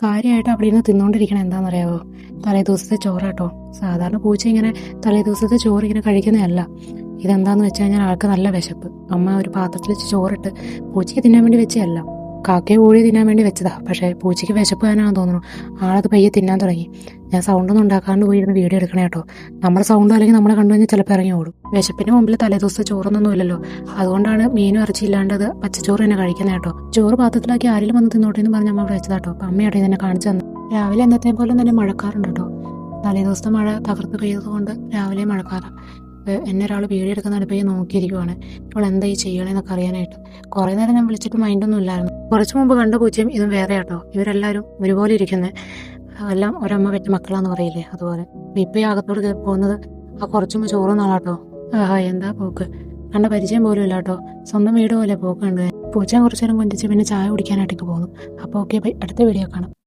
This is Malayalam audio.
കാര്യമായിട്ട് അവിടെ നിന്ന് തിന്നുകൊണ്ടിരിക്കണം എന്താണെന്നറിയാവോ? തലേ ദിവസത്തെ ചോറാട്ടോ. സാധാരണ പൂച്ച ഇങ്ങനെ തലേ ദിവസത്തെ ചോറ് ഇങ്ങനെ കഴിക്കുന്നതല്ല. ഇതെന്താന്ന് വെച്ച് കഴിഞ്ഞാൽ ആൾക്ക് നല്ല വിശപ്പ്. അമ്മ ഒരു പാത്രത്തിൽ വെച്ച് ചോറിട്ട് പൂച്ചയ്ക്ക് തിന്നാൻ വേണ്ടി വെച്ചതല്ല, കാക്കയെ കോഴി തിന്നാൻ വേണ്ടി വെച്ചതാ. പക്ഷേ പൂച്ചയ്ക്ക് വിശപ്പ് തന്നെയാണെന്ന് തോന്നുന്നു. ആളത് പയ്യെ തിന്നാൻ തുടങ്ങി. ഞാൻ സൗണ്ടൊന്നും ഉണ്ടാക്കാണ്ട് പോയിരുന്ന് വീഡിയോ എടുക്കണേ കേട്ടോ. നമ്മുടെ സൗണ്ട് അല്ലെങ്കിൽ നമ്മളെ കണ്ടു കഴിഞ്ഞാൽ ചിലപ്പോൾ ഇറങ്ങി ഓടും. വിശപ്പിന് മുമ്പിൽ തലേ ദിവസത്തെ ചോറൊന്നും ഇല്ലല്ലോ, അതുകൊണ്ടാണ് മീനും ഇറച്ചി ഇല്ലാണ്ടത് പച്ചച്ചോറ് തന്നെ കഴിക്കുന്നത് കേട്ടോ. ചോറ് പാത്രത്തിലാക്കി ആരെങ്കിലും വന്ന് തിന്നോട്ടെ എന്ന് പറഞ്ഞ് അമ്മ അവിടെ വെച്ചതാട്ടോ. അപ്പം അമ്മയാട്ടോ ഇതിനെ കാണിച്ചു തന്നെ. രാവിലെ എന്നത്തെ പോലെ തന്നെ മഴക്കാറുണ്ട് കേട്ടോ. തലേ ദിവസത്തെ മഴ തകർത്ത് പെയ്തത് കൊണ്ട് രാവിലെ മഴക്കാറാണ്. എന്നെ ഒരാൾ വീഡിയോ എടുക്കുന്ന അടുപ്പേ നോക്കിയിരിക്കുവാണ്, ഇപ്പോൾ എന്താ ഈ ചെയ്യണേന്നൊക്കെ അറിയാനായിട്ട്. കുറേ നേരം ഞാൻ വിളിച്ചിട്ട് മൈൻഡൊന്നും ഇല്ലായിരുന്നു. കുറച്ച് മുമ്പ് കണ്ട പൂച്ചയും ഇതും വേറെ കേട്ടോ. ഇവരെല്ലാവരും ഒരുപോലെ ഇരിക്കുന്നത്, എല്ലാം ഒരമ്മ പെറ്റ മക്കളാന്ന് പറയില്ലേ, അതുപോലെ. ഇപ്പം ഈ അകത്തോട് പോകുന്നത് ആ കുറച്ചും ചോറും നാളാട്ടോ. ആഹാ, എന്താ പോക്ക്, കണ്ട പരിചയം പോലും ഇല്ല കേട്ടോ. സ്വന്തം വീട് പോലെ പോക്കുണ്ട്. പൂച്ച കുറച്ചു നേരം കൊഞ്ചിച്ച് പിന്നെ ചായ കുടിക്കാനായിട്ടൊക്കെ പോകുന്നു. അപ്പോൾ ഓക്കെ, അടുത്ത വീഡിയോ കാണാം.